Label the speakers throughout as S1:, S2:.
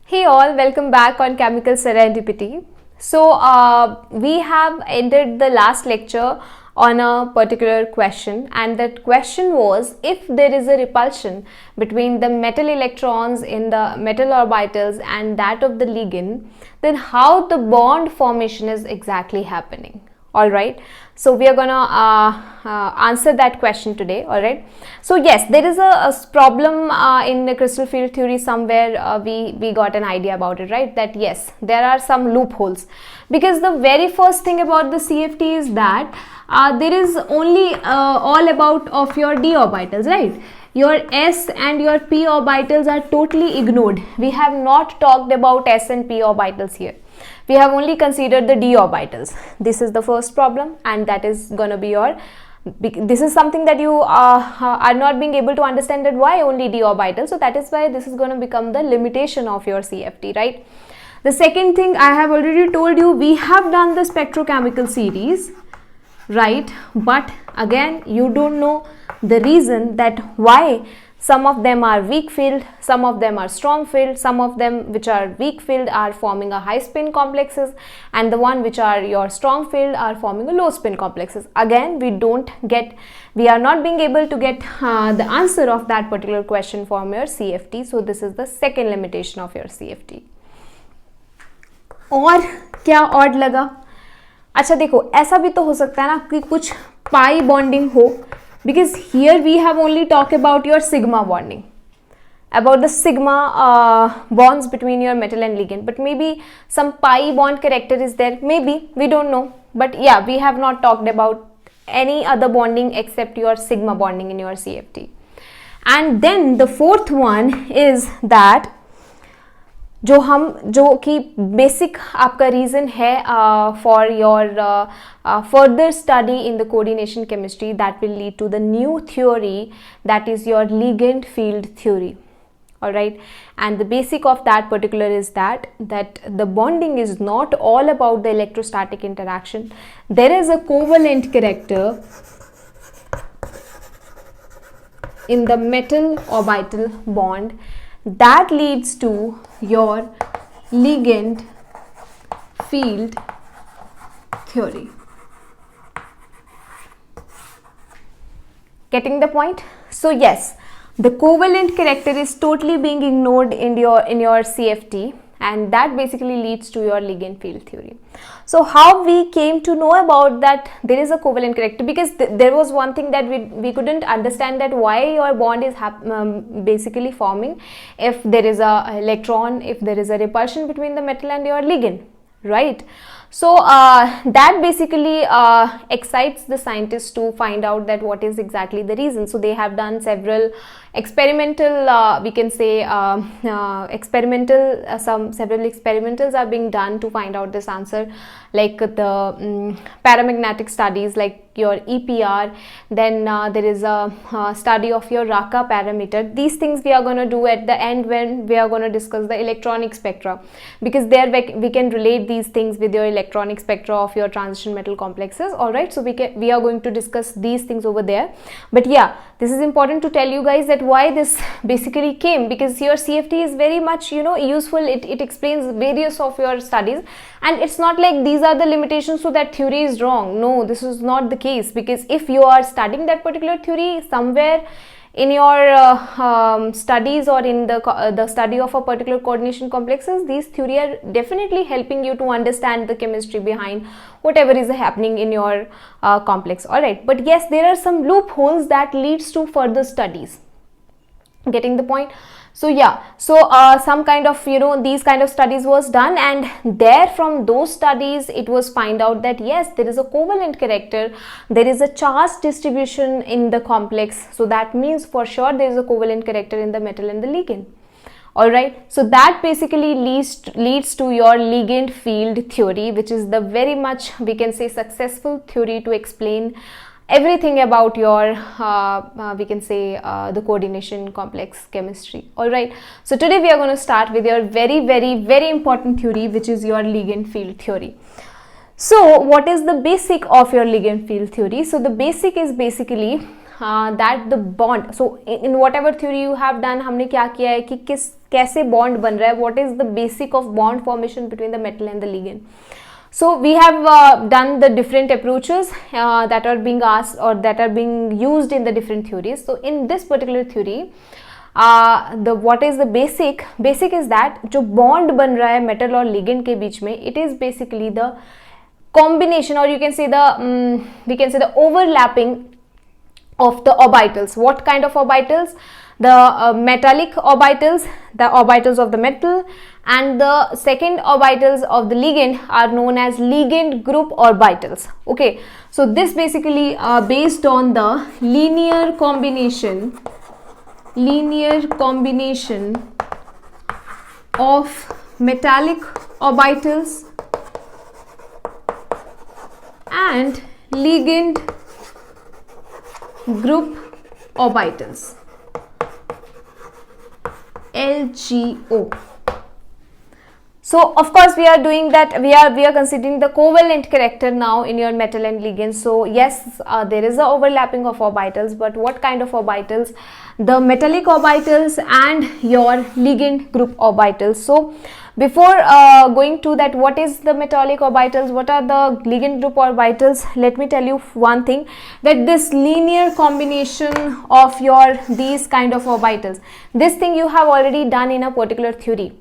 S1: Hey all, welcome back on Chemical Serendipity. We have ended the last lecture on a particular question, and that question was, if there is a repulsion between the metal electrons in the metal orbitals and that of the ligand, then how the bond formation is exactly happening. Alright, so we are gonna answer that question today. Alright, so yes, there is a problem in the crystal field theory somewhere. We got an idea about it, right? That yes, there are some loopholes, because the very first thing about the CFT is that there is only all about of your d orbitals, right? Your s and your p orbitals are totally ignored. We have not talked about s and p orbitals here. We have only considered the d orbitals. This is the first problem, and that is going to be your, this is something that you are not being able to understand, that why only d orbitals. So that is why this is going to become the limitation of your CFT, right? The second thing, I have already told you, we have done the spectrochemical series, right? But again, you don't know the reason that why some of them are weak filled, some of them are strong filled, some of them which are weak filled are forming a high spin complexes, and the one which are your strong filled are forming a low spin complexes. Again, we are not being able to get the answer of that particular question from your CFT. So this is the second limitation of your CFT. और क्या odd लगा? अच्छा देखो, ऐसा भी तो हो सकता है ना कि कुछ पाई बॉन्डिंग हो, because here we have only talked about your sigma bonding, about the sigma bonds between your metal and ligand, but maybe some pi bond character is there, maybe, we don't know. But yeah, we have not talked about any other bonding except your sigma bonding in your CFT. And then the fourth one is that जो कि basic आपका reason है for your further study in the coordination chemistry, that will lead to the new theory, that is your ligand field theory. Alright, and the basic of that particular is that the bonding is not all about the electrostatic interaction. There is a covalent character in the metal orbital bond that leads to your ligand field theory. Getting the point? So yes, the covalent character is totally being ignored in your CFT, and that basically leads to your ligand field theory. So how we came to know about that there is a covalent character, because there was one thing that we couldn't understand, that why your bond is basically forming if there is a electron, if there is a repulsion between the metal and your ligand, right? So that basically excites the scientists to find out that what is exactly the reason. So they have done several experimental, we can say several experimentals are being done to find out this answer, like the paramagnetic studies, like your EPR, then there is a study of your Raka parameter. These things we are going to do at the end when we are going to discuss the electronic spectra, because there we can relate these things with your electronic spectra of your transition metal complexes. Alright, so we are going to discuss these things over there. But yeah, this is important to tell you guys that why this basically came, because your CFT is very much useful. It explains various of your studies, and it's not like these are the limitations so that theory is wrong. No, this is not the case, because if you are studying that particular theory somewhere in your studies or in the study of a particular coordination complexes, these theory are definitely helping you to understand the chemistry behind whatever is happening in your complex. Alright, but yes, there are some loopholes that leads to further studies. Getting the point? So yeah, so some kind of these kind of studies was done, and there from those studies it was find out that yes, there is a covalent character, there is a charge distribution in the complex. So that means for sure there is a covalent character in the metal and the ligand. Alright, so that basically leads to your ligand field theory, which is the very much, we can say, successful theory to explain everything about your we can say the coordination complex chemistry. Alright, so today we are going to start with your very important theory, which is your ligand field theory. So what is the basic of your ligand field theory? So the basic is basically that the bond, so in whatever theory you have done, हमने क्या किया है कि कैसे bond बन रहा है, what is the basic of bond formation between the metal and the ligand. So we have done the different approaches that are being asked or that are being used in the different theories. So in this particular theory, the what is the basic is that जो bond बन रहा है metal और ligand के बीच में, it is basically the combination, or you can say we can say the overlapping of the orbitals. What kind of orbitals? The metallic orbitals, the orbitals of the metal, and the second orbitals of the ligand are known as ligand group orbitals. Okay, so this basically based on the linear combination of metallic orbitals and ligand group orbitals, LGO. So of course we are doing that, we are considering the covalent character now in your metal and ligand. So yes, there is a overlapping of orbitals, but what kind of orbitals? The metallic orbitals and your ligand group orbitals. So before going to that, what is the metallic orbitals, what are the ligand group orbitals, let me tell you one thing, that this linear combination of your these kind of orbitals, this thing you have already done in a particular theory.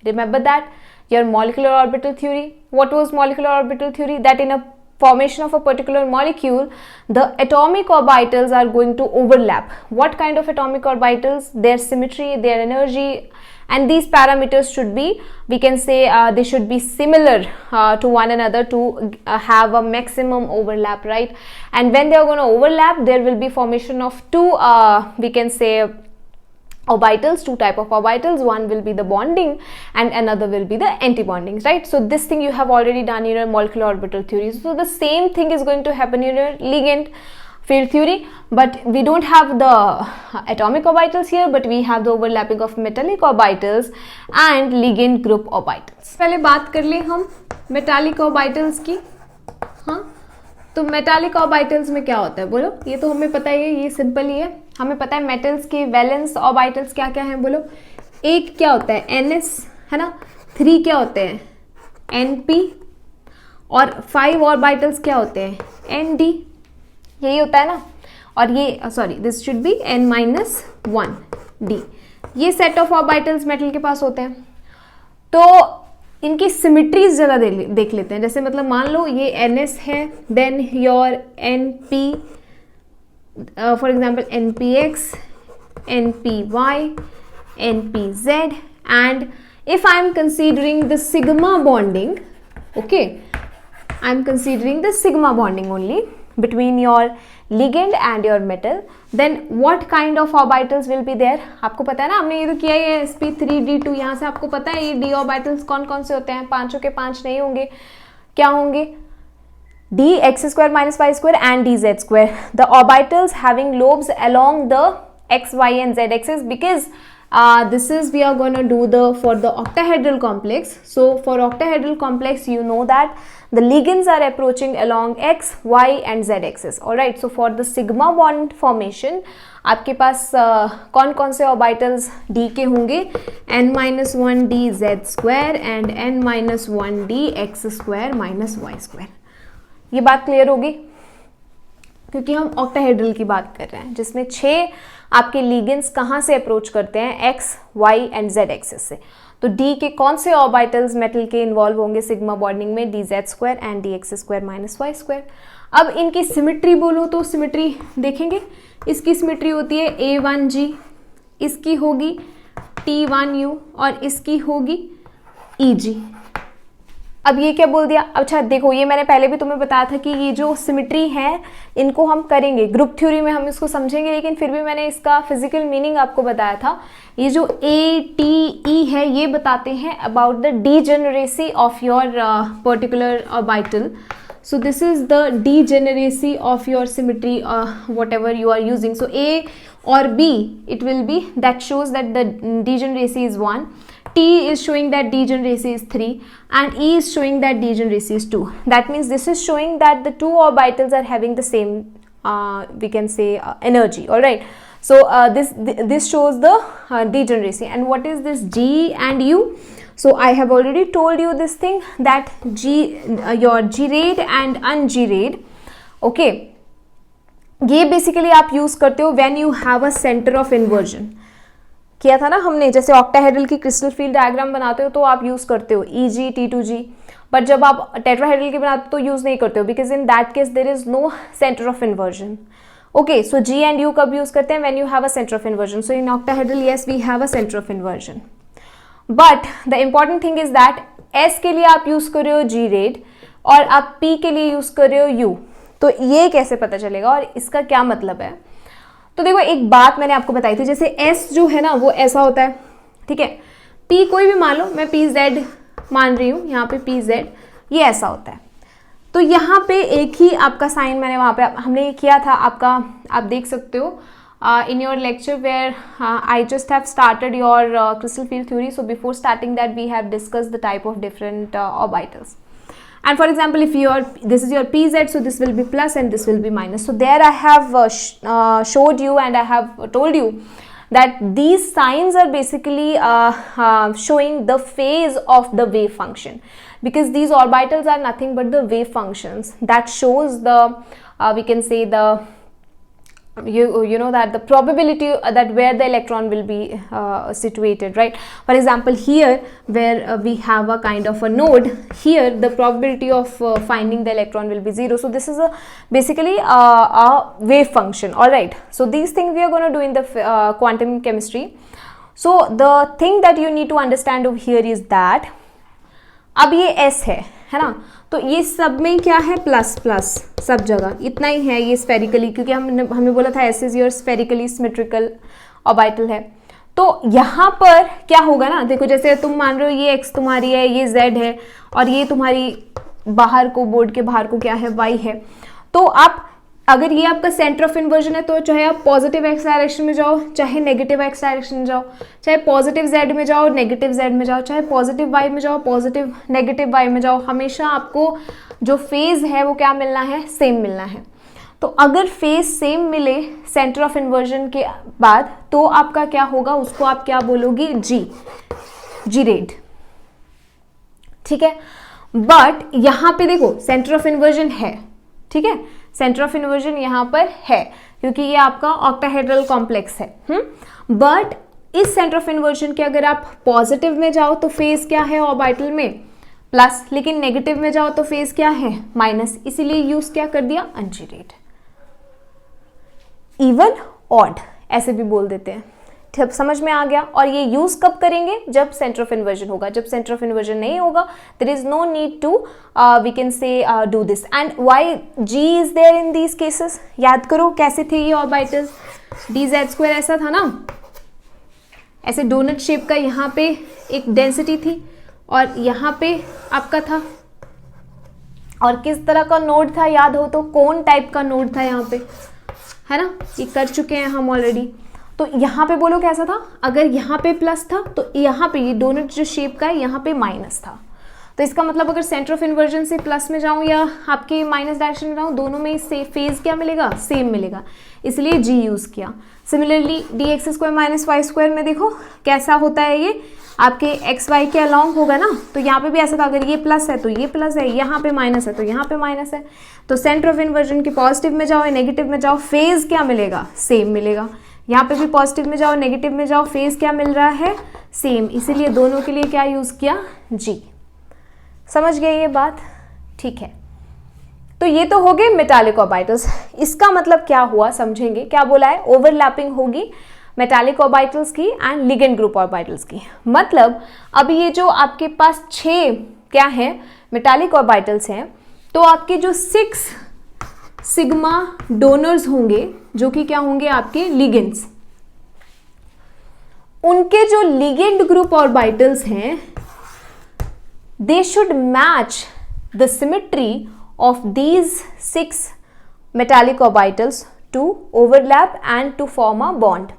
S1: Remember that, your molecular orbital theory. What was molecular orbital theory? That in a formation of a particular molecule, the atomic orbitals are going to overlap. What kind of atomic orbitals? Their symmetry, their energy, and these parameters should be, we can say they should be similar to one another to have a maximum overlap, right? And when they are going to overlap, there will be formation of two we can say orbitals, two type of orbitals. One will be the bonding and another will be the anti-bonding, right? So this thing you have already done in your molecular orbital theory. So the same thing is going to happen in your ligand field theory, but we don't have the atomic orbitals here, but we have the overlapping of metallic orbitals and ligand group orbitals. पहले बात कर ले हम metallic orbitals की. हाँ, तो metallic orbitals में क्या होता है बोलो? ये तो हमें पता ही है, ये सिंपल ही है. हमें पता है मेटल्स के वैलेंस ऑर्बिटल्स क्या क्या हैं बोलो. एक क्या होता है NS, है ना. 3 क्या होते हैं NP, और 5 ऑर्बिटल्स क्या होते हैं ND. यही होता है ना. और ये sorry, this should be N-1D. ये सेट ऑफ ऑर्बिटल्स मेटल के पास होते हैं. तो इनकी सिमिट्रीज जरा देख लेते हैं. जैसे मतलब मान लो ये NS है, then your NP, for example NPX, NPY, NPZ, and if I am considering the sigma bonding, okay, I am considering the sigma bonding only between your ligand and your metal, then what kind of orbitals will be there? आपको पता है ना, हमने ये तो किया है sp3d2. यहाँ से आपको पता है ये d orbitals कौन कौन से होते हैं. पांचों के 5 नहीं होंगे. क्या होंगे? dx square minus y square and dz square. The orbitals having lobes along the x, y and z axis, because this is we are going to do the for the octahedral complex. So for octahedral complex, you know that the ligands are approaching along x, y and z axis. Alright, so for the sigma bond formation, आपके पास कौन कौन से orbitals d के होंगे? n-1d z square and n-1d x square minus y square. ये बात clear होगी, क्योंकि हम ऑक्टाहेड्रल की बात कर रहे हैं जिसमें 6 आपके लिगेंड्स कहाँ से अप्रोच करते हैं? x, y and z axis से. तो d के कौन से ऑर्बिटल्स मेटल के इन्वॉल्व होंगे सिग्मा बॉन्डिंग में? dz square and dx square minus y square. अब इनकी सिमिट्री बोलो तो सिमिट्री देखेंगे. इसकी सिमिट्री होती है A1G, इसकी होगी T1U और इसकी होगी EG. अब ये क्या बोल दिया? अच्छा देखो, ये मैंने पहले भी तुम्हें बताया था कि ये जो सिमिट्री है इनको हम करेंगे ग्रुप थ्योरी में, हम इसको समझेंगे, लेकिन फिर भी मैंने इसका फिजिकल मीनिंग आपको बताया था. ये जो ATE है ये बताते हैं about the degeneracy of your particular orbital. So this is the degeneracy of your symmetry, whatever you are using. So A or B, it will be that shows that the degeneracy is 1. T is showing that degeneracy is 3 and E is showing that degeneracy is 2. That means this is showing that the two orbitals are having the same we can say energy. All right. So this shows the degeneracy. And what is this G and U? So I have already told you this thing, that your G-rayed and un-G-rayed, okay, ये basically आप use करते हो when you have a centre of inversion. किया था ना हमने, जैसे octahedral की क्रिस्टल फील्ड डायग्राम बनाते हो तो आप यूज करते हो EG T2G, बट जब आप टेट्राहेड्रल की बनाते हो तो यूज नहीं करते हो, because in that case there is no centre of inversion. Okay, so G and U कब यूज करते हैं? When you have a centre of inversion. So in octahedral yes we have a centre of inversion, but the important thing is that S के लिए आप use कर रहे हो G-rayed और आप P के लिए यूज कर रहे हो U. तो ये कैसे पता चलेगा और इसका क्या मतलब है? तो देखो, एक बात मैंने आपको बताई थी, जैसे S जो है ना वो ऐसा होता है, ठीक है. P कोई भी मान लो, मैं PZ मान रही हूँ, यहाँ पे PZ ये ऐसा होता है. तो यहाँ पे एक ही आपका साइन मैंने वहाँ पे हमने किया था आपका, आप देख सकते हो in your lecture where I just have started your crystal field theory. So before starting that we have discussed the type of different orbitals. And for example, if this is your PZ, so this will be plus and this will be minus. So there I have showed you and I have told you that these signs are basically showing the phase of the wave function, because these orbitals are nothing but the wave functions that shows the we can say the you know that the probability that where the electron will be situated, right? For example, here where we have a kind of a node, here the probability of finding the electron will be 0. So this is basically a wave function. All right, so these things we are going to do in the quantum chemistry. So the thing that you need to understand over here is that अब ये S है ना, तो ये सब में क्या है? प्लस प्लस सब जगह इतना ही है. ये स्फेरिकली, क्योंकि हमने बोला था S is your spherically symmetrical orbital है. तो यहाँ पर क्या होगा ना, देखो जैसे तुम मान रहे हो ये X तुम्हारी है, ये Z है, और ये तुम्हारी बाहर को, बोर्ड के बाहर को क्या है? Y है. तो आप अगर ये आपका सेंटर ऑफ इन्वर्जन है, तो चाहे आप पॉजिटिव एक्स डायरेक्शन में जाओ, चाहे नेगेटिव एक्स डायरेक्शन में जाओ, चाहे पॉजिटिव जेड में जाओ, नेगेटिव जेड में जाओ, चाहे पॉजिटिव वाई में जाओ, पॉजिटिव नेगेटिव वाई में जाओ, हमेशा आपको जो फेज है वो क्या मिलना है? सेम मिलना है. तो अगर फेज सेम मिले सेंटर ऑफ इन्वर्जन के बाद, तो आपका क्या होगा? उसको आप क्या बोलोगे? G-rayed. ठीक है, बट यहाँ पे देखो सेंटर ऑफ इन्वर्जन है, ठीक है, सेंटर ऑफ इन्वर्जन यहाँ पर है क्योंकि ये आपका ऑक्टाहेड्रल कॉम्प्लेक्स है. बट इस सेंटर ऑफ इन्वर्जन के अगर आप पॉजिटिव में जाओ तो फेज क्या है ऑर्बिटल में? प्लस. लेकिन नेगेटिव में जाओ तो फेज क्या है? माइनस. इसीलिए यूज क्या कर दिया? अनजीरेड. इवन ऑड ऐसे भी बोल देते हैं. ठीक, समझ में आ गया. और ये यूज कब करेंगे? जब सेंटर ऑफ इन्वर्जन होगा. जब सेंटर ऑफ इन्वर्जन नहीं होगा, there is no need to we can say do this. And why G is there in these cases? याद करो कैसे थे ये ऑर्बिटल्स. dz² ऐसा था ना, ऐसे डोनट शेप का. यहाँ पे एक डेंसिटी थी और यहाँ पे आपका था, और किस तरह का नोड था याद हो तो? कोन टाइप का नोड था यहाँ पे, है ना. ये कर चुके हैं हम ऑलरेडी. तो यहाँ पे बोलो कैसा था? अगर यहाँ पे प्लस था तो यहाँ पे ये डोनट जो शेप का है यहाँ पे माइनस था. तो इसका मतलब अगर सेंटर ऑफ इन्वर्जन से प्लस में जाऊँ या आपके माइनस डायरेक्शन में जाऊँ, दोनों में से फेज क्या मिलेगा? सेम मिलेगा. इसलिए G यूज किया. सिमिलरली dx² माइनस y² में देखो कैसा होता है, ये आपके एक्स वाई के अलॉन्ग होगा ना. तो यहाँ पे भी ऐसा था, अगर ये प्लस है तो ये प्लस है, यहाँ पे माइनस है तो यहाँ पे माइनस है. तो सेंटर ऑफ इन्वर्जन के पॉजिटिव में जाओ या नेगेटिव में जाओ, फेज क्या मिलेगा? सेम मिलेगा. यहाँ पे भी पॉजिटिव में जाओ नेगेटिव में जाओ, फेज क्या मिल रहा है? सेम. इसीलिए दोनों के लिए क्या यूज किया? G. समझ गए ये बात? ठीक है. तो ये तो हो गए मेटालिक ऑर्बिटल्स. इसका मतलब क्या हुआ समझेंगे. क्या बोला है? ओवरलैपिंग होगी मेटालिक ऑर्बिटल्स की एंड लिगेंड ग्रुप ऑर्बिटल्स की. मतलब अब ये जो आपके पास 6 क्या है मेटालिक ऑर्बिटल्स हैं, तो आपके जो 6 सिग्मा डोनर्स होंगे, जो कि क्या होंगे? आपके लिगेंड्स. उनके जो लिगेंड ग्रुप ऑर्बिटल्स हैं, they should match the symmetry of these 6 metallic orbitals to overlap and to form a bond.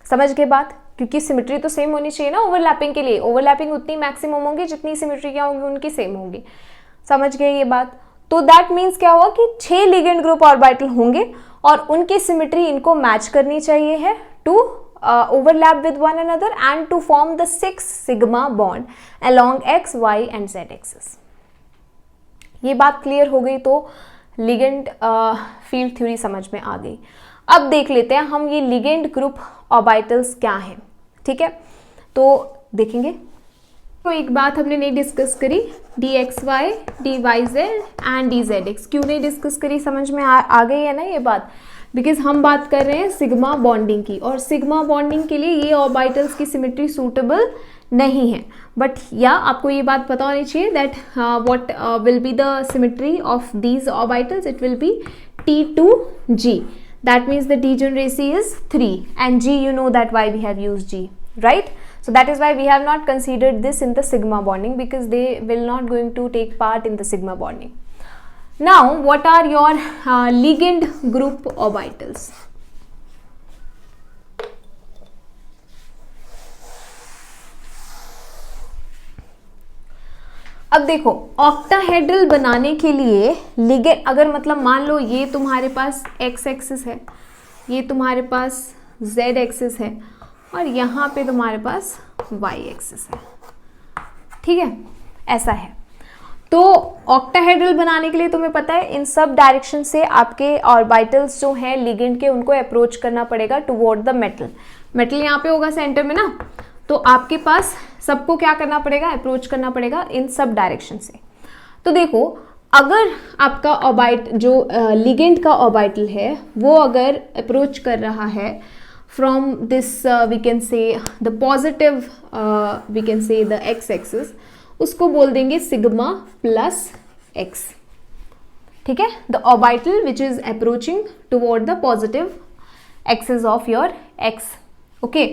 S1: समझ गए बात? क्योंकि सिमेट्री तो सेम होनी चाहिए ना ओवरलैपिंग के लिए. ओवरलैपिंग उतनी मैक्सिमम होंगी जितनी सिमेट्री क्या होंगी उनकी सेम होंगी. समझ गए ये बात? तो दैट मीन्स क्या हुआ कि 6 लिगेंड ग्रुप ऑर्बिटल होंगे और उनकी सिमेट्री इनको मैच करनी चाहिए है to overlap with one another and to form the 6 sigma bond along x, y and z axis. ये बात क्लियर हो गई, तो लिगेंड फील्ड थ्योरी समझ में आ गई। अब देख लेते हैं हम ये लिगेंड ग्रुप ऑर्बिटल्स क्या हैं, ठीक है, तो देखेंगे। तो एक बात हमने नहीं डिस्कस करी, dxy, dyz एंड dzx, क्यों नहीं डिस्कस करी, समझ में आ गई है ना ये बात, बिकॉज हम बात कर रहे हैं सिग्मा बॉन्डिंग की, और सिग्मा बॉन्डिंग के लिए ये ऑर्बिटल्स की सिमेट्री सूटेबल नहीं है। बट या आपको ये बात पता होनी चाहिए that what will be the symmetry of these orbitals, it will be T2G, that means the degeneracy is 3 and G, you know that why we have used G, right? So that is why we have not considered this in the sigma bonding, because they will not going to take part in the sigma bonding. Now what are your ligand group orbitals? अब देखो, octahedral बनाने के लिए ligand, अगर मतलब मान लो ये तुम्हारे पास x एक्सिस है, ये तुम्हारे पास z एक्सिस है, और यहाँ पे तुम्हारे पास y एक्सिस है, ठीक है, ऐसा है। तो ऑक्टाहेड्रल बनाने के लिए तुम्हें पता है इन सब डायरेक्शन से आपके ऑर्बिटल्स जो हैं लिगेंड के, उनको अप्रोच करना पड़ेगा टुवर्ड द मेटल। मेटल यहाँ पे होगा सेंटर में ना, तो आपके पास सबको क्या करना पड़ेगा, अप्रोच करना पड़ेगा इन सब डायरेक्शन से। तो देखो, अगर आपका ऑर्बिट जो लिगेंड का ऑर्बिटल है वो अगर अप्रोच कर रहा है from this we can say the positive, we can say the x axis, उसको बोल देंगे सिग्मा प्लस एक्स, ठीक है, the orbital which is approaching toward the positive axis of your x, okay.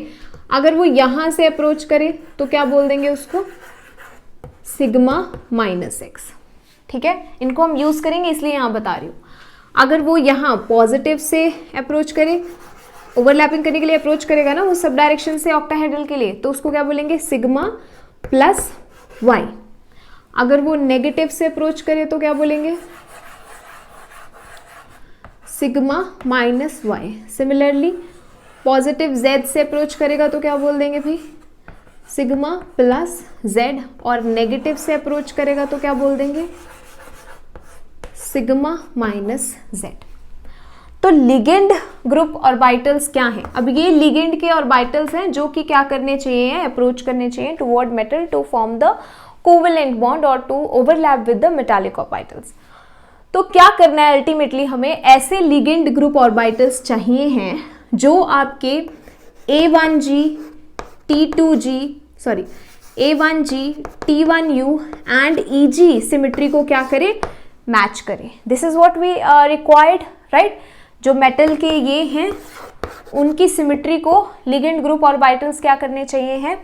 S1: अगर वो यहां से अप्रोच करे तो क्या बोल देंगे उसको, सिग्मा माइनस एक्स, ठीक है, इनको हम यूज करेंगे इसलिए यहां बता रही हूं। अगर वो यहां पॉजिटिव से अप्रोच करे, ओवरलैपिंग करने के लिए अप्रोच करेगा ना वो सब डायरेक्शन से ऑक्टाहेड्रल के लिए, तो उसको क्या बोलेंगे, सिग्मा प्लस वाई। अगर वो नेगेटिव से अप्रोच करे तो क्या बोलेंगे, sigma minus y. Similarly positive z से अप्रोच करेगा तो क्या बोल देंगे भाई, सिग्मा प्लस z, और नेगेटिव से अप्रोच करेगा तो क्या बोल देंगे, सिग्मा माइनस z। तो लिगेंड ग्रुप ऑर्बिटल्स क्या हैं? अब ये लिगेंड के ऑर्बिटल्स हैं जो कि क्या करने चाहिए, अप्रोच करने चाहिए toward metal to form the covalent bond और to overlap with the metallic orbitals. तो क्या करना है अल्टीमेटली, हमें ऐसे लिगेंड ग्रुप ऑर्बिटल्स चाहिए हैं जो आपके A1G, T2G, sorry A1G, T1U and EG symmetry को क्या करे, मैच करे। This is what we required, right. जो मेटल के ये हैं उनकी सिमेट्री को लिगेंड ग्रुप ऑर्बिटल्स क्या करने चाहिए हैं,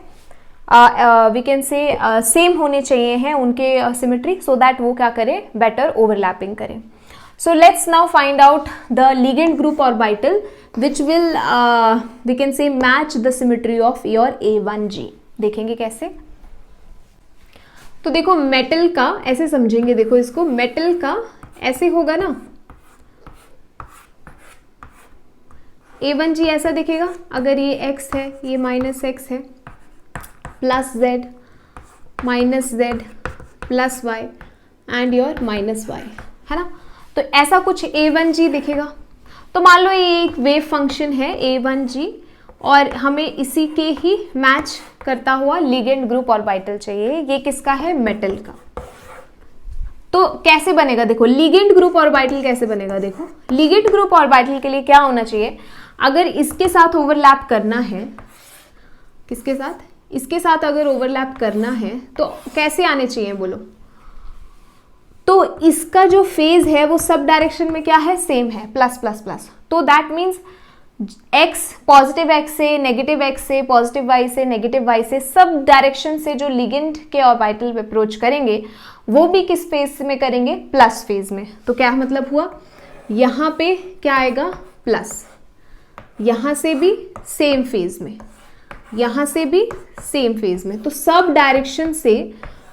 S1: वी कैन से सेम होने चाहिए हैं उनके सिमेट्री, सो दैट वो क्या करे, बेटर ओवरलैपिंग करें। So let's now find out the ligand group orbital which will we can say match the symmetry of your A1G। देखेंगे कैसे। तो देखो मेटल का ऐसे समझेंगे, देखो इसको, मेटल का ऐसे होगा ना, A1G ऐसा दिखेगा, अगर ये x है, ये माइनस x है, plus z, minus z, plus y and your minus y, है ना। तो ऐसा कुछ A1G दिखेगा। तो मान लो ये एक वेव फंक्शन है A1G और हमें इसी के ही मैच करता हुआ लिगेंड ग्रुप ऑर्बिटल चाहिए। ये किसका है, मेटल का। तो कैसे बनेगा, देखो लिगेंड ग्रुप ऑर्बिटल कैसे बनेगा। देखो लिगेंड ग्रुप ऑर्बिटल के लिए क्या होना चाहिए, अगर इसके साथ ओवरलैप करना है, किसके साथ, इसके साथ अगर ओवरलैप करना है तो कैसे आने चाहिए बोलो। तो इसका जो फेज है वो सब डायरेक्शन में क्या है, सेम है, प्लस प्लस प्लस। तो that means x positive x से, नेगेटिव x से, पॉजिटिव y से, नेगेटिव y से, सब डायरेक्शन से जो लिगेंड के ऑर्बिटल पे अप्रोच करेंगे वो भी किस फेज में करेंगे, प्लस फेज में। तो क्या मतलब हुआ, यहाँ पे क्या आएगा, प्लस, यहाँ से भी सेम फेज में, यहाँ से भी सेम फेज में। तो सब डायरेक्शन से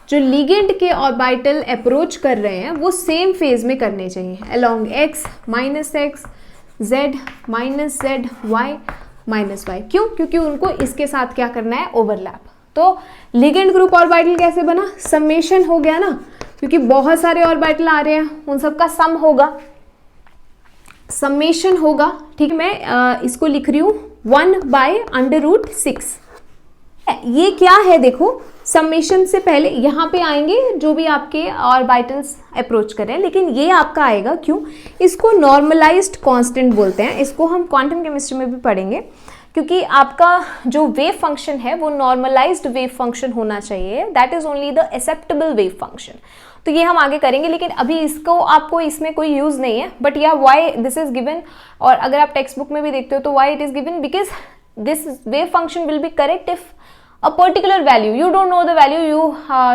S1: जो लिगेंड के ऑर्बिटल अप्रोच कर रहे हैं वो सेम फेज में करने चाहिए, along x, minus x, z minus z y minus y। क्यों? क्योंकि उनको इसके साथ क्या करना है, ओवरलैप। तो लिगेंड ग्रुप ऑर्बिटल कैसे बना, समेशन हो गया ना, क्योंकि बहुत सारे ऑर्बिटल आ रहे हैं, उन सबका सम होगा, समेशन होगा। ठीक है, मैं इसको लिख रही हूं 1/√6। ये क्या है देखो, समेशन से पहले यहाँ पे आएंगे जो भी आपके ऑर्बिटल्स अप्रोच कर रहे हैं, लेकिन ये आपका आएगा क्यों, इसको नॉर्मलाइज्ड कांस्टेंट बोलते हैं। इसको हम क्वांटम केमिस्ट्री में भी पढ़ेंगे, क्योंकि आपका जो वेव फंक्शन है वो नॉर्मलाइज्ड वेव फंक्शन होना चाहिए, that is only the acceptable wave function. तो ये हम आगे करेंगे, लेकिन अभी इसको आपको इसमें कोई यूज नहीं है। बट या व्हाई दिस इज गिवन, और अगर आप टेक्स्ट बुक में भी देखते हो तो why it is given, because this wave function will be correct if a particular value, you don't know the value, you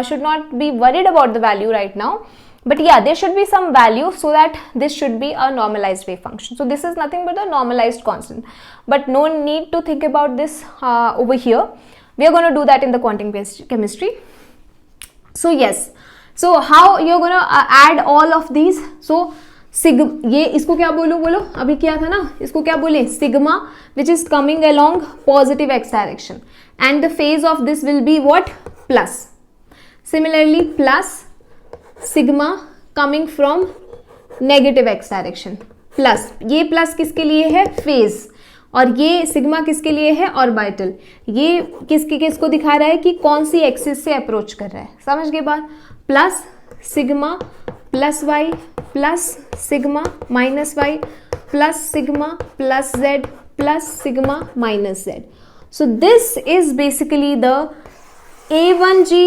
S1: should not be worried about the value right now, but yeah, there should be some value so that this should be a normalized wave function. So this is nothing but a normalized constant, but no need to think about this over here. We are going to do that in the quantum chemistry. So yes, so how you're going to add all of these? So ये इसको क्या बोलो, अभी क्या था ना, इसको क्या बोले, sigma which is coming along positive x direction, and the phase of this will be what, plus. Similarly plus sigma coming from negative x direction, plus ये plus किसके लिए है, phase, और ये सिग्मा किसके लिए है, ऑर्बिटल। ये किसको दिखा रहा है कि कौन सी एक्सिस से अप्रोच कर रहा है, समझ गए बात। Plus sigma plus y plus sigma minus y plus sigma plus z plus sigma minus z. So this is basically the A1G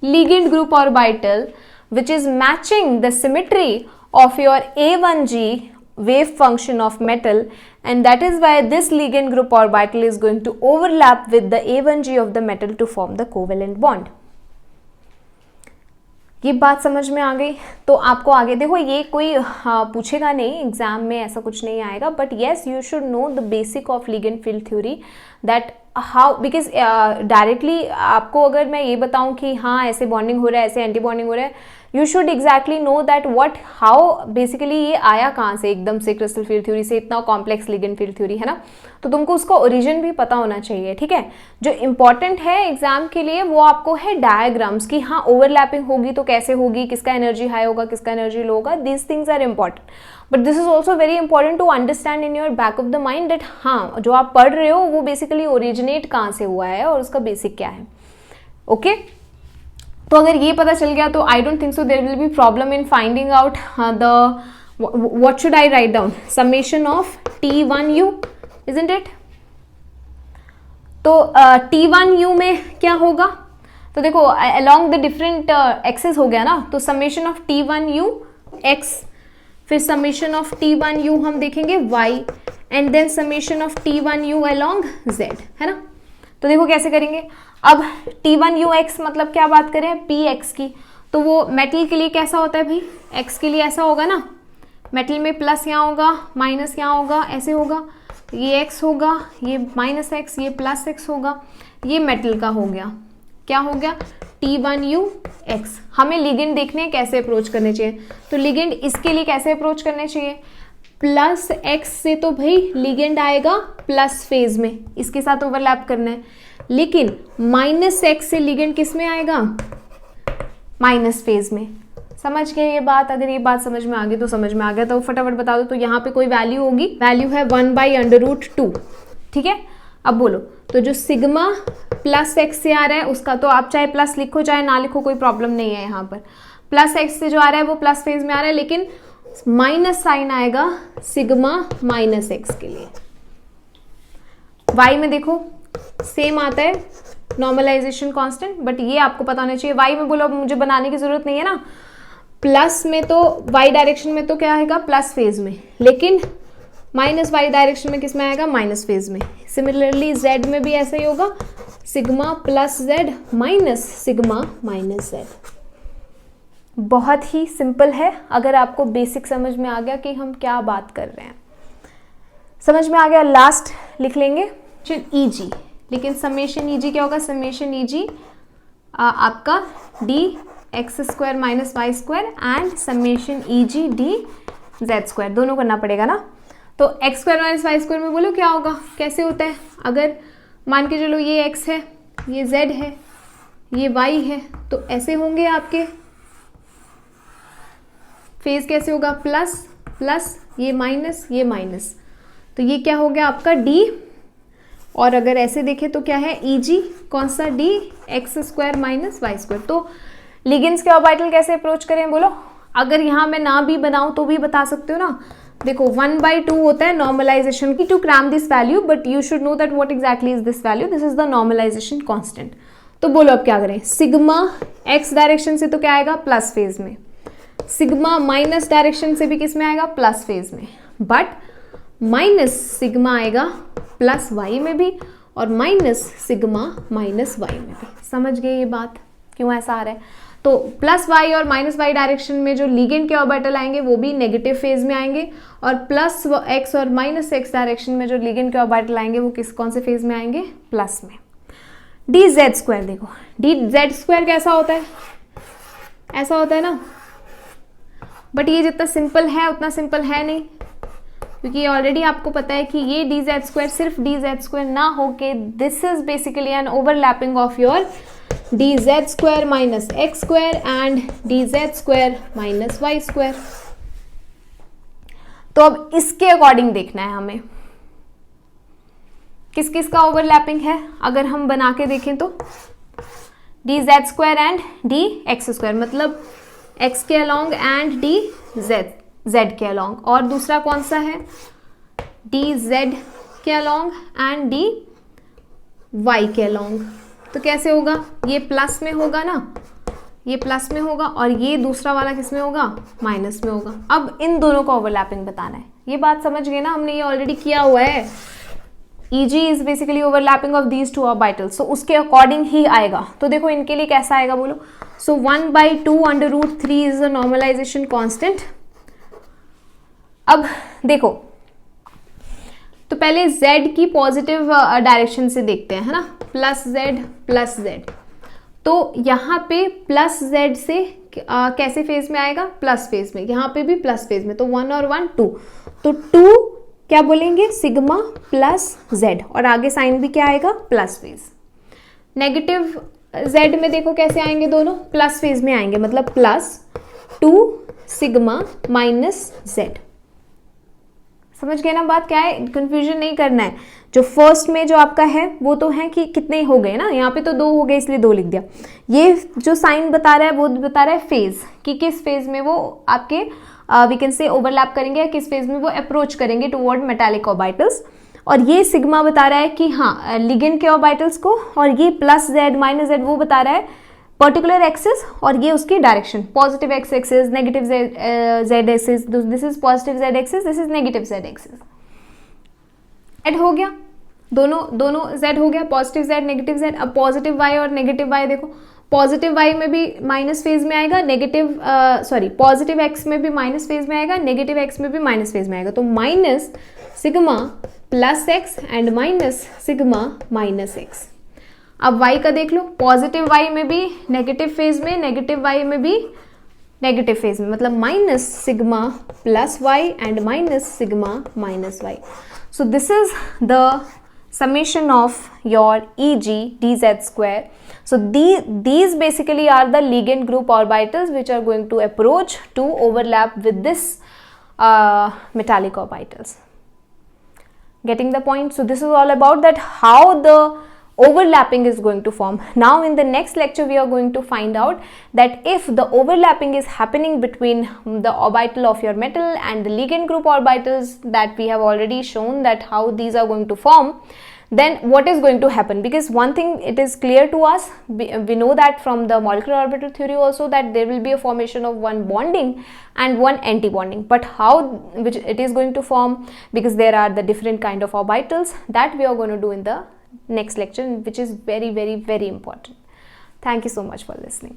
S1: ligand group orbital which is matching the symmetry of your A1G wave function of metal, and that is why this ligand group orbital is going to overlap with the A1G of the metal to form the covalent bond. ये बात समझ में आ गई। तो आपको आगे देखो, ये कोई पूछेगा नहीं एग्जाम में, ऐसा कुछ नहीं आएगा, but yes you should know the basic of ligand field theory, that how, because directly आपको अगर मैं ये बताऊं कि हाँ ऐसे बॉन्डिंग हो रहा है, ऐसे एंटी बॉन्डिंग हो रहा है, you should exactly no that what how basically ये आया कहाँ से एकदम से क्रिस्टल फील्ड थ्योरी से, इतना कॉम्प्लेक्स लिगेंड फील्ड थ्योरी है ना, तो तुमको उसका ओरिजिन भी पता होना चाहिए। ठीक है, जो इंपॉर्टेंट है एग्जाम के लिए वो आपको है डायग्राम्स की, हाँ ओवरलैपिंग होगी तो कैसे होगी, किसका एनर्जी हाई होगा, किसका एनर्जी लो होगा, these things are important, but this is also very important to understand in your back of the mind that हाँ जो आप पढ़ रहे हो वो बेसिकली ओरिजिनेट कहाँ से हुआ है और उसका बेसिक क्या है। ओके तो अगर ये पता चल गया तो I don't think so there will be problem in finding out the what should I write down, summation of T1U, isn't it. तो T1U में क्या होगा, तो देखो अलोंग द डिफरेंट एक्सेस हो गया ना, तो समेशन ऑफ T1U x, फिर समेशन ऑफ T1U हम देखेंगे y, and then summation of T1U along z, है ना। तो देखो कैसे करेंगे, अब T1UX मतलब क्या बात करें, px की, तो वो मेटल के लिए कैसा होता है भाई, x के लिए ऐसा होगा ना, मेटल में प्लस यहाँ होगा माइनस यहाँ होगा, ऐसे होगा, ये x होगा, ये माइनस x, ये प्लस x होगा, ये मेटल का हो गया, क्या हो गया T1UX। हमें लिगेंड देखने कैसे अप्रोच करने चाहिए, तो लिगेंड इसके लिए कैसे अप्रोच करने चाहिए, प्लस x से तो भाई लिगेंड आएगा प्लस फेज में, इसके साथ ओवरलैप करना है, लेकिन माइनस x से लिगेंड किस में आएगा, माइनस फेज में। समझ गए ये बात, अगर ये बात समझ में आ गई तो समझ में आ गया, तो फटाफट बता दो। तो यहाँ पे कोई वैल्यू होगी, वैल्यू है 1/√2, ठीक है। अब बोलो, तो जो सिग्मा प्लस एक्स से आ रहा है उसका तो आप चाहे प्लस लिखो चाहे ना लिखो कोई प्रॉब्लम नहीं है, यहाँ पर प्लस एक्स से जो आ रहा है वो प्लस फेज में आ रहा है, लेकिन माइनस साइन आएगा सिग्मा माइनस एक्स के लिए। वाई में देखो सेम आता है नॉर्मलाइजेशन कांस्टेंट, बट ये आपको पता होना चाहिए। वाई में बोलो अब मुझे बनाने की जरूरत नहीं है ना, प्लस में तो वाई डायरेक्शन में तो क्या आएगा प्लस फेज में, लेकिन माइनस वाई डायरेक्शन में किस में आएगा, माइनस फेज में। सिमिलरली जेड में भी ऐसा ही होगा, sigma plus Z minus sigma minus Z. बहुत ही सिंपल है, अगर आपको बेसिक समझ में आ गया कि हम क्या बात कर रहे हैं, समझ में आ गया। लास्ट लिख लेंगे EG, लेकिन समेशन EG क्या होगा, समेशन EG आपका dx² minus y square and summation EG dz², दोनों करना पड़ेगा ना। तो x square minus y square में बोलो क्या होगा, कैसे होता है? अगर मान के चलो ये x है, ये z है, ये y है, तो ऐसे होंगे आपके फेज। कैसे होगा? प्लस प्लस, ये माइनस, तो ये क्या हो गया आपका d। और अगर ऐसे देखें तो क्या है? Eg, कौन सा? d x square minus y square. तो लिगेंड्स के ऑर्बिटल कैसे अप्रोच करें बोलो? अगर यहाँ मैं ना भी बनाऊं तो भी बता सकते हो ना। देखो 1/2 होता है नॉर्मलाइजेशन की, to cram this value, but you should know that what exactly is this value. This is the normalisation constant. तो बोलो अब क्या करें? सिग्मा x डायरेक्शन से तो क्या आएगा? प्लस फेज में। सिग्मा माइनस डायरेक्शन से भी किस में आएगा? प्लस फेज में। बट माइनस सिग्मा आएगा प्लस y में भी, और माइनस सिग्मा माइनस y में भी। समझ गए ये बात क्यों ऐसा आ रहा है? तो प्लस y और माइनस y डायरेक्शन में जो लिगेंड के ऑर्बिटल आएंगे वो भी नेगेटिव फेज में आएंगे, और प्लस x और माइनस x डायरेक्शन में जो लिगेंड के ऑर्बिटल आएंगे वो कौन से फेज में आएंगे? प्लस में। dz स्क्वायर देखो, dz स्क्वायर कैसा होता है? ऐसा होता है ना, बट ये जितना सिंपल है उतना सिंपल है नहीं, क्योंकि ऑलरेडी आपको पता है कि ये dz स्क्वायर सिर्फ dz स्क्वायर ना होके this is basically an overlapping of your dz square minus x square and dz square minus y square. तो अब इसके अकॉर्डिंग देखना है हमें किस किस का ओवरलैपिंग है। अगर हम बना के देखें तो dz square and dx square, मतलब x के अलॉन्ग एंड dz के अलॉन्ग, और दूसरा कौन सा है? dz के अलॉन्ग एंड dy के अलॉन्ग। तो कैसे होगा? ये प्लस में होगा ना, ये प्लस में होगा, और ये दूसरा वाला किस में होगा? माइनस में होगा। अब इन दोनों का ओवरलैपिंग बताना है। ये बात समझ गए ना, हमने ये ऑलरेडी किया हुआ है। Eg is basically overlapping of these two orbitals, so उसके अकॉर्डिंग ही आएगा। तो देखो इनके लिए कैसा आएगा बोलो? So 1/2 under root 3 is the normalisation constant. अब देखो, तो पहले z की पॉजिटिव डायरेक्शन से देखते हैं, है ना? Plus z। तो यहाँ पे प्लस z से कैसे फेज में आएगा? प्लस फेज में। यहाँ पे भी प्लस फेज में, तो 1 और 1 2, तो 2 क्या बोलेंगे? सिग्मा प्लस z, और आगे साइन भी क्या आएगा? Plus phase. नेगेटिव z में देखो कैसे आएंगे, दोनों प्लस फेज में आएंगे, मतलब प्लस 2 सिग्मा माइनस z। समझ गए ना बात क्या है? कंफ्यूजन नहीं करना है। जो फर्स्ट में जो आपका है वो तो है कि कितने हो गए ना, यहाँ पे तो 2 हो गए इसलिए 2 लिख दिया। ये जो साइन बता रहा है वो बता रहा है फेज, कि किस फेज में वो आपके वी कैन से ओवरलैप करेंगे, या किस फेज में वो अप्रोच करेंगे टुवर्ड मेटालिक ऑर्बिटल्स। और ये सिग्मा बता रहा है कि हाँ लिगेंड के ऑर्बिटल्स को, और ये प्लस z माइनस z वो बता रहा है पर्टिकुलर एक्सिस, और ये उसकी direction, positive x axis, negative z axis, this is positive z axis, this is negative z axis. z हो गया, दोनों z हो गया, पॉजिटिव z नेगेटिव z। अब पॉजिटिव y और नेगेटिव y देखो, पॉजिटिव y में भी माइनस फेज में आएगा, पॉजिटिव x में भी माइनस फेज में आएगा, नेगेटिव x में भी माइनस फेज में आएगा। तो minus sigma plus x and minus sigma minus x। अब y का देख लो, पॉजिटिव y में भी नेगेटिव फेज में, नेगेटिव y में भी नेगेटिव फेज में, मतलब minus sigma plus y and minus sigma minus y। So this is the summation of your Eg dz square. So these basically are the ligand group orbitals which are going to approach to overlap with this metallic orbitals. Getting the point? So this is all about that how the overlapping is going to form. Now in the next lecture we are going to find out that if the overlapping is happening between the orbital of your metal and the ligand group orbitals that we have already shown that how these are going to form, then what is going to happen? Because one thing it is clear to us, we know that from the molecular orbital theory also that there will be a formation of one bonding and one anti-bonding, but how which it is going to form, because there are the different kind of orbitals, that we are going to do in the next lecture, which is very, very, very important. Thank you so much for listening.